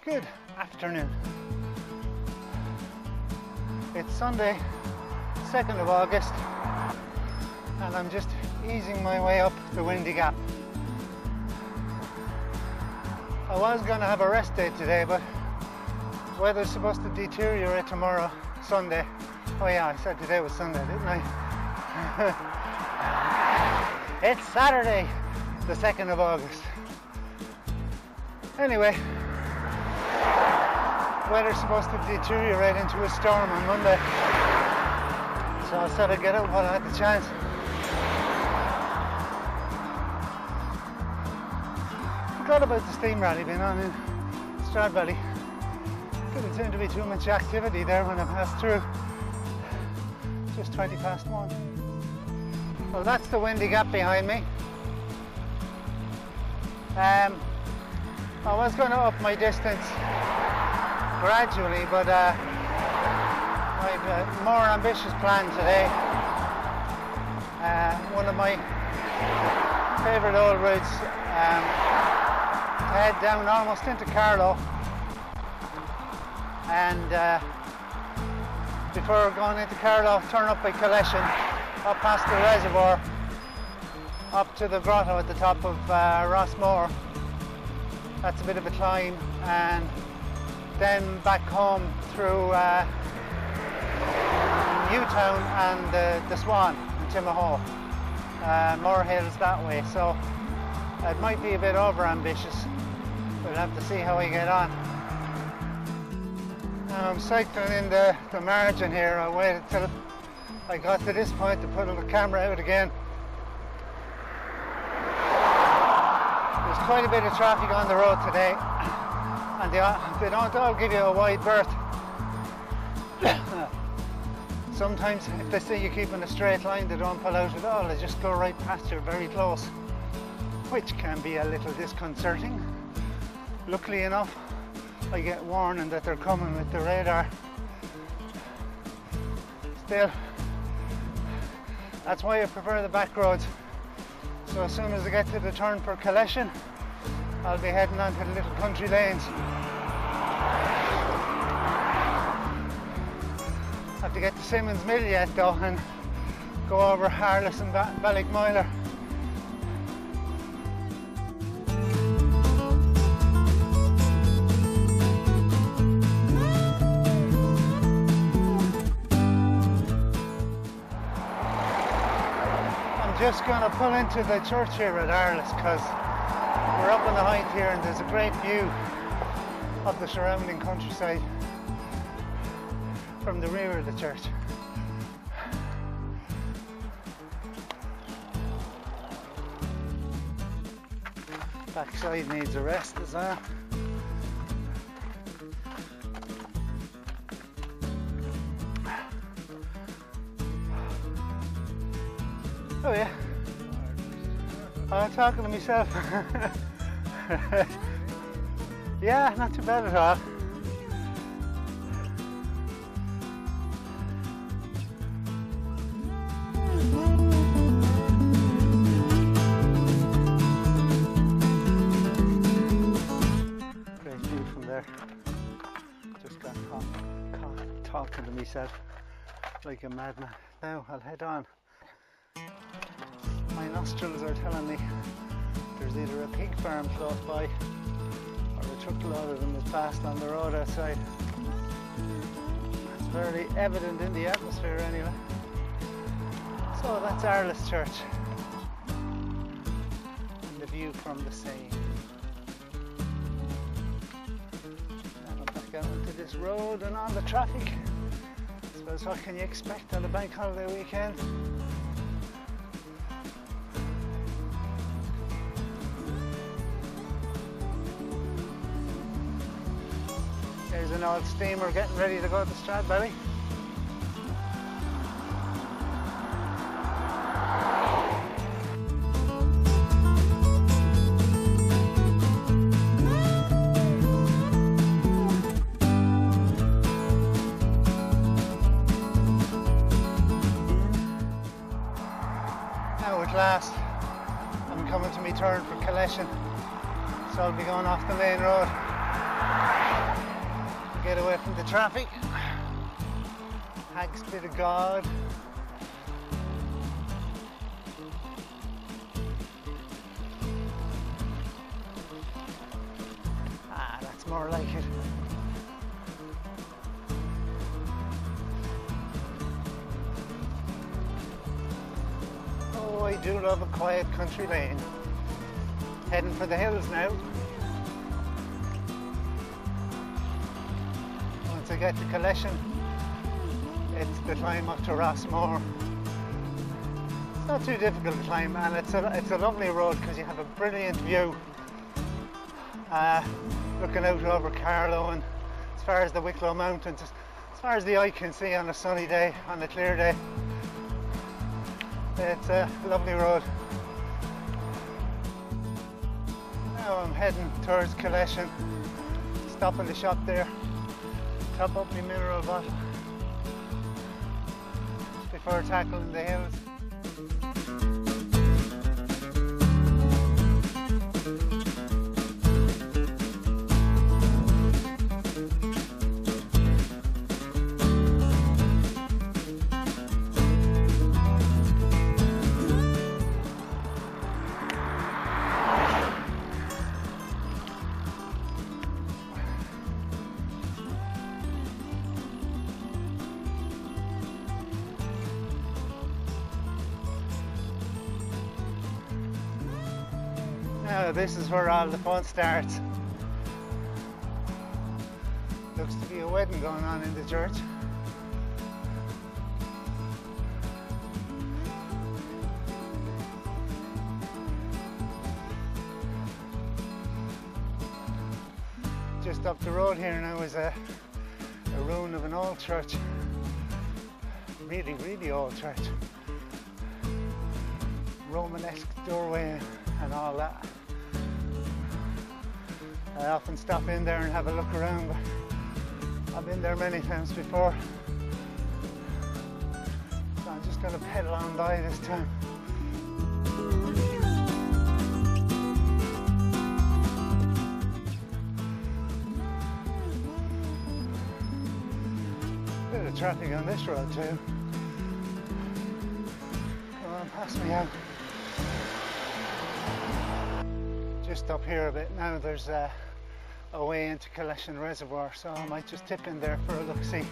Good afternoon. It's Sunday, 2nd of August, and I'm just easing my way up the Windy Gap. I was going to have a rest day today, but weather's supposed to deteriorate tomorrow, Sunday. Oh yeah, I said today was Sunday, didn't I? It's Saturday, the 2nd of August. Anyway, weather's supposed to deteriorate into a storm on Monday, so I said I'd get out while I had the chance. Forgot about the steam rally being on in Strad Valley. Didn't seem to be too much activity there when I passed through. Just 20 past 1. Well, that's the Windy Gap behind me. I was going to up my distance gradually, but I have a more ambitious plan today. One of my favourite old routes to head down almost into Carlow, and before going into Carlow, turn up by Killeshin, up past the reservoir, up to the grotto at the top of Rossmore. That's a bit of a climb, and then back home through Newtown and the Swan and Timahoe. More hills that way, so it might be a bit over ambitious. We'll have to see how we get on. Now I'm cycling in the margin here. I waited till I got to this point to put the camera out again. There's quite a bit of traffic on the road today, and they don't all give you a wide berth. Sometimes if they see you keeping a straight line, they don't pull out at all, they just go right past you very close, which can be a little disconcerting. Luckily enough, I get warning that they're coming with the radar. Still, that's why I prefer the back roads. So as soon as I get to the turn for Killeshin, I'll be heading on to the little country lanes. Have to get to Simmons Mill yet though, and go over Harless and Ballymoiler. I'm just going to pull into the church here at Harless because we're up on the height here and there's a great view of the surrounding countryside from the rear of the church. Backside needs a rest as well. Oh yeah, I'm talking to myself. Yeah, not too bad at all. Great view from there. Just got talking to myself like a madman. Now I'll head on. My nostrils are telling me there's either a pig farm close by or a truckload of them has passed on the road outside. It's very evident in the atmosphere anyway. So that's Harless Church and the view from the Seine. Now I'm back out into this road and on the traffic. I suppose what can you expect on a bank holiday weekend? There's an old steamer getting ready to go to Strad Valley. Now at last, I'm coming to my turn for Killeshin, so I'll be going off the main road. get away from the traffic. Hag's Bit of God. Ah, that's more like it. Oh, I do love a quiet country lane. Heading for the hills now. Once I get to Killeshin, it's the climb up to Rossmore. It's not too difficult to climb, and it's a lovely road because you have a brilliant view looking out over Carlow and as far as the Wicklow Mountains, as far as the eye can see on a sunny day, on a clear day. It's a lovely road. Now I'm heading towards Killeshin, stop in the shop there, top up my mineral bottle before tackling the hills. Now this is where all the fun starts. Looks to be a wedding going on in the church. Just up the road here now is a ruin of an old church. Really, really old church. Romanesque doorway and all that. I often stop in there and have a look around, but I've been there many times before. So I'm just going to pedal on by this time. Bit of traffic on this road too. Come on, pass me out. Just up here a bit now, there's a way into Killeshin Reservoir, so I might just tip in there for a look-see.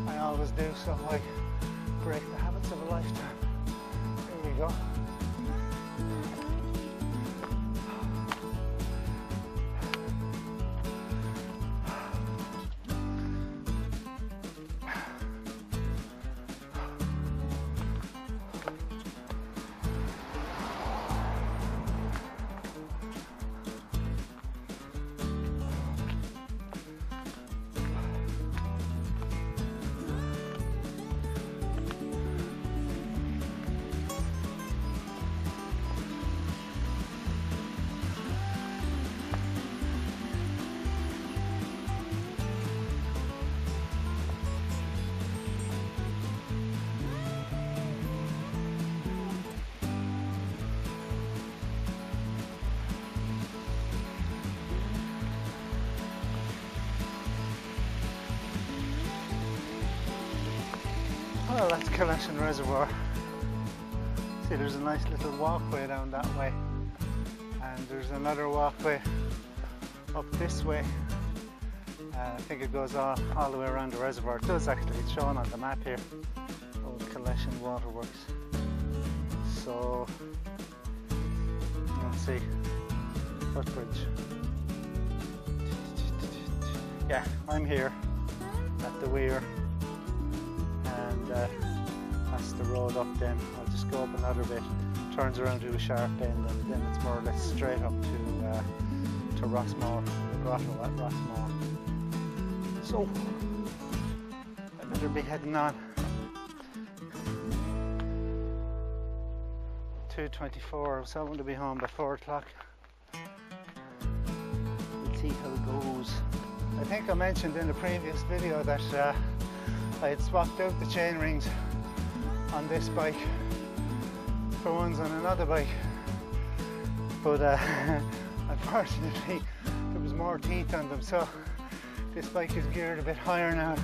I always do, so I break the habits of a lifetime. Here we go. Well, that's Killeshin Reservoir. See, there's a nice little walkway down that way, and there's another walkway up this way. I think it goes all the way around the reservoir. It does actually, it's shown on the map here. Old Killeshin Waterworks. So, let's see, footbridge. Yeah, I'm here at the weir. And that's the road up then. I'll just go up another bit, turns around to a sharp bend, and then it's more or less straight up to Rossmore, the grotto at Rossmore. So I better be heading on. 2:24, I was hoping to be home by 4 o'clock. We'll see how it goes. I think I mentioned in the previous video that I had swapped out the chain rings on this bike for ones on another bike, but unfortunately there was more teeth on them, so This bike is geared a bit higher now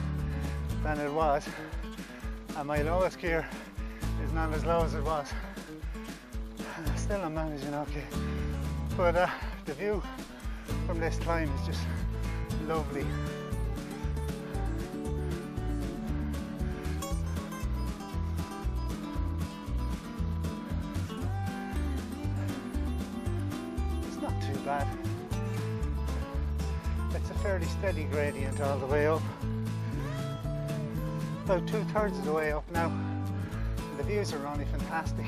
than it was, and my lowest gear is not as low as it was. Still I'm managing okay, but the view from this climb is just lovely. It's not too bad. It's a fairly steady gradient all the way up. About 2/3 of the way up now. The views are only fantastic.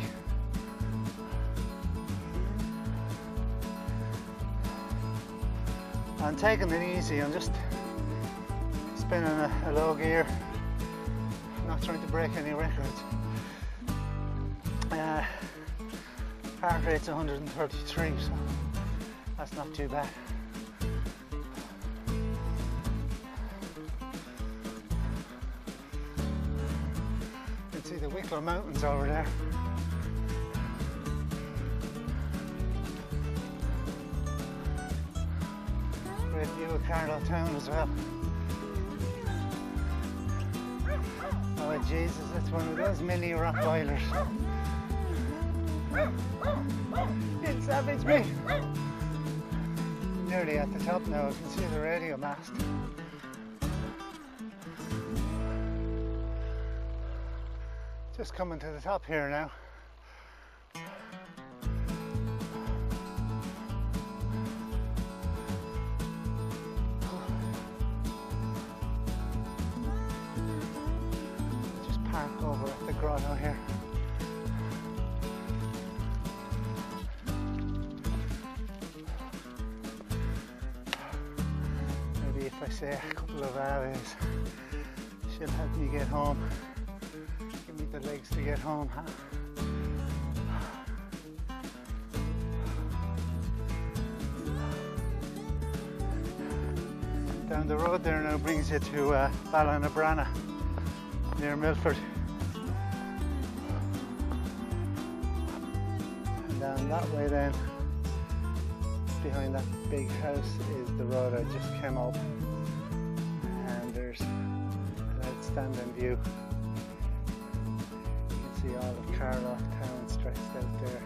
I'm taking it easy, I'm just spinning a low gear, not trying to break any records. Heart rate's 133, so that's not too bad. You can see the Wicklow Mountains over there. Great view of Carlow Town as well. Oh Jesus, it's one of those mini Rottweilers. It savaged me. Nearly at the top now, I can see the radio mast. Just coming to the top here now. Park over at the grotto here. Maybe if I say a couple of aves, she'll help me get home. Give me the legs to get home, huh? Down the road there now brings you to Ballinabrana, near Milford. And down that way then, behind that big house, is the road I just came up. And there's an outstanding view. You can see all of Carlow Town stretched out there.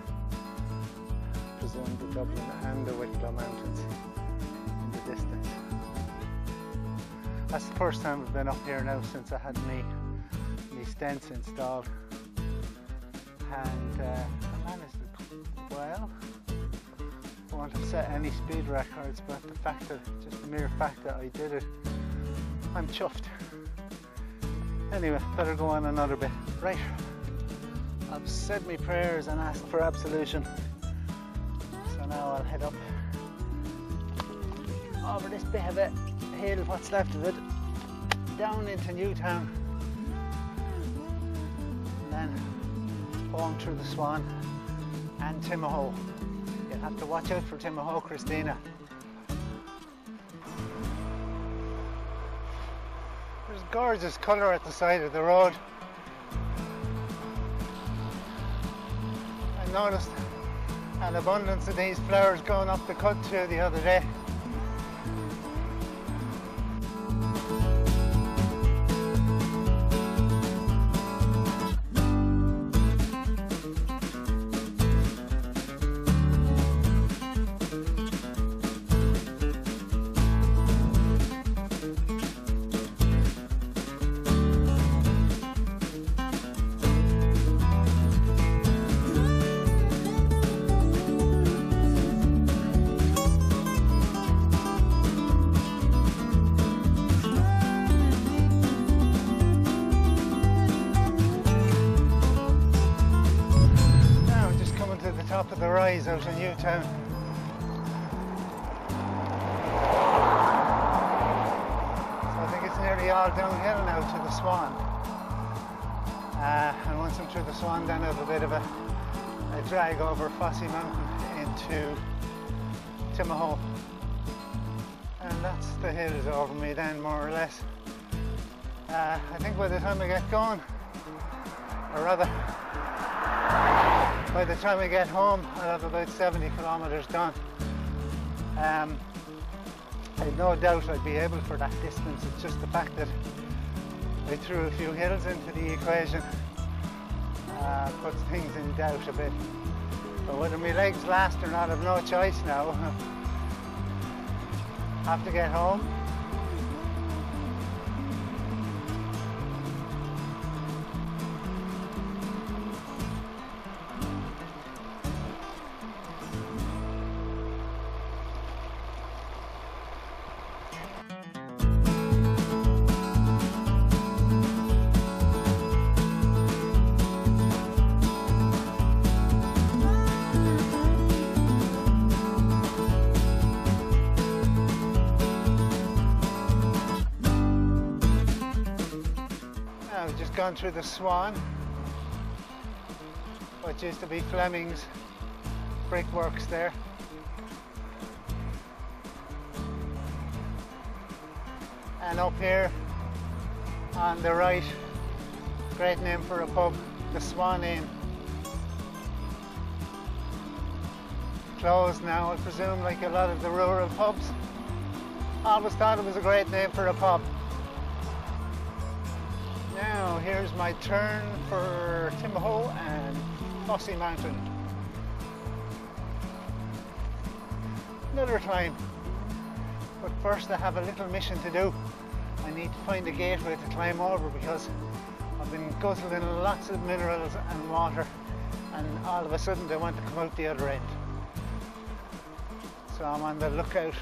I presume the Dublin and the Wicklow Mountains in the distance. That's the first time I've been up here now since I had me stents installed, and I managed it well. I won't have set any speed records, but just the mere fact that I did it, I'm chuffed. Anyway, better go on another bit. Right, I've said my prayers and asked for absolution, so now I'll head up over this bit of a hill, what's left of it, down into Newtown, then home through the Swan and Timahoe. You'll have to watch out for Timahoe, Christina. There's gorgeous colour at the side of the road. I noticed an abundance of these flowers going up the cut too the other day. Top of the rise out in Newtown. So I think it's nearly all downhill now to the Swan. And once I'm through the Swan, then I have a bit of a drag over Fossey Mountain into Timahoe. And that's the hills over me then, more or less. I think by the time I get going, or rather, by the time I get home, I'll have about 70 kilometres done. I had no doubt I'd be able for that distance. It's just the fact that I threw a few hills into the equation puts things in doubt a bit. But whether my legs last or not, I've no choice now. Have to get home. I've just gone through the Swan, what used to be Fleming's brickworks there. And up here on the right, great name for a pub, the Swan Inn. Closed now, I presume, like a lot of the rural pubs. I always thought it was a great name for a pub. Now here's my turn for Timahoe and Fossey Mountain. Another climb. But first I have a little mission to do. I need to find a gateway to climb over because I've been guzzling lots of minerals and water, and all of a sudden they want to come out the other end. So I'm on the lookout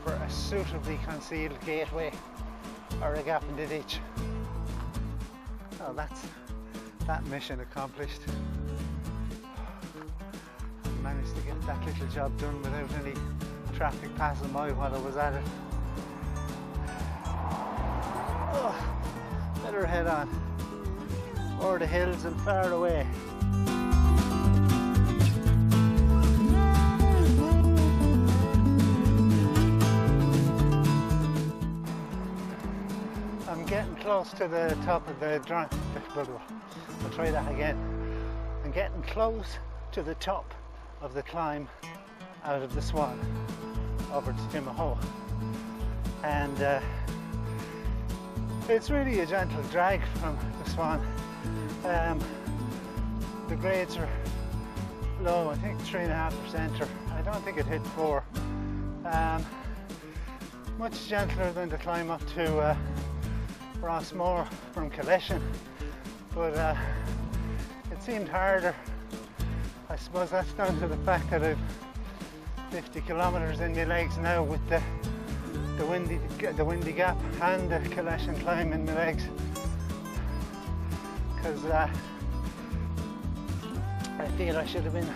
for a suitably concealed gateway or a gap in the ditch. Well, that's that mission accomplished. I managed to get that little job done without any traffic passing by while I was at it. Oh, better head on. Over the hills and far away. I'm getting close to the top of the I'll try that again. I'm getting close to the top of the climb out of the Swan over to Timahoe, and it's really a gentle drag from the Swan. The grades are low, I think 3.5%, or I don't think it hit 4. Much gentler than the climb up to Rossmore from Killeshin, but it seemed harder. I suppose that's down to the fact that I've 50 kilometres in my legs now with the windy gap and the Killeshin climb in my legs, because I feel I should have been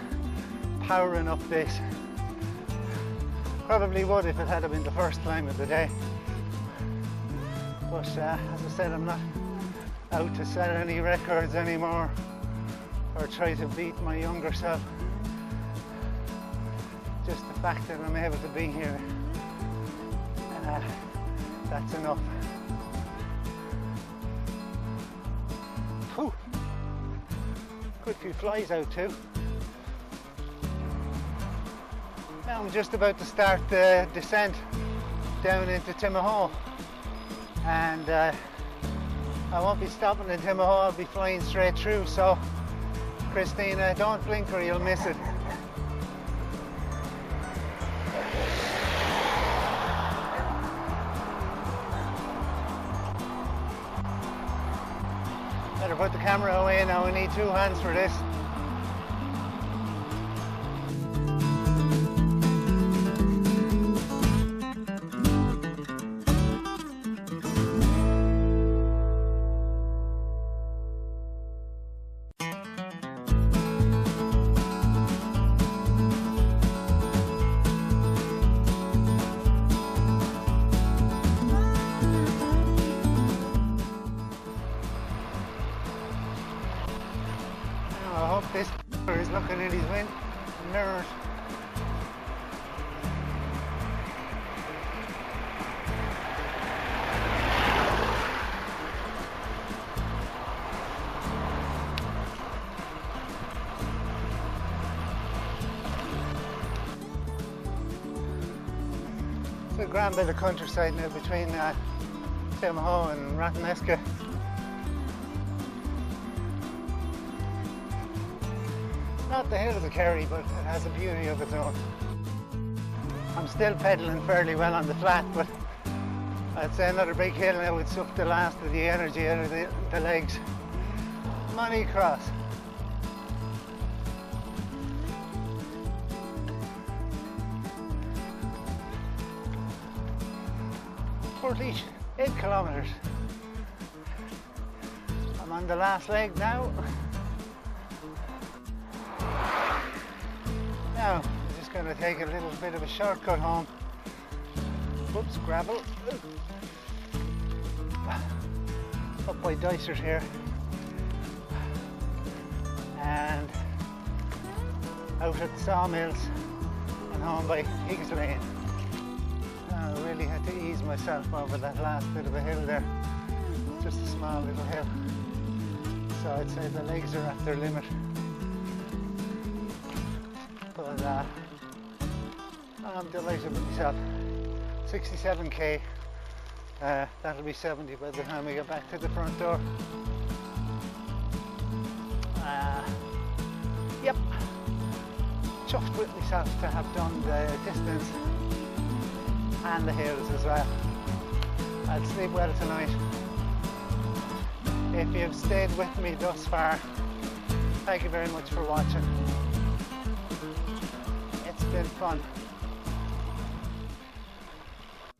powering up this. Probably would if it had been the first climb of the day. But as I said, I'm not out to set any records anymore or try to beat my younger self. Just the fact that I'm able to be here, that's enough. Whew. Good few flies out too. Now I'm just about to start the descent down into Timahoe, and I won't be stopping in Timahoe, I'll be flying straight through, so Christina, don't blink or you'll miss it. Better put the camera away now, we need 2 hands for this. a grand bit of countryside now between Timahoe and Rathmesca. Not the hill of the Kerry, but it has a beauty of its own. I'm still pedalling fairly well on the flat, but I'd say another big hill now would suck the last of the energy out of the legs. Money Cross. Portlaoise, 8 kilometres. I'm on the last leg now. Now, I'm just going to take a little bit of a shortcut home. Whoops, gravel. Up by Dysart here. And out at the sawmills and home by Higgs Lane. I really had to ease myself over that last bit of a hill there. Just a small little hill. So I'd say the legs are at their limit. But I'm delighted with myself. 67k. That'll be 70 by the time we get back to the front door. Yep. Chuffed with myself to have done the distance and the hills as well. I'll sleep well tonight. If you've stayed with me thus far, thank you very much for watching. It's been fun.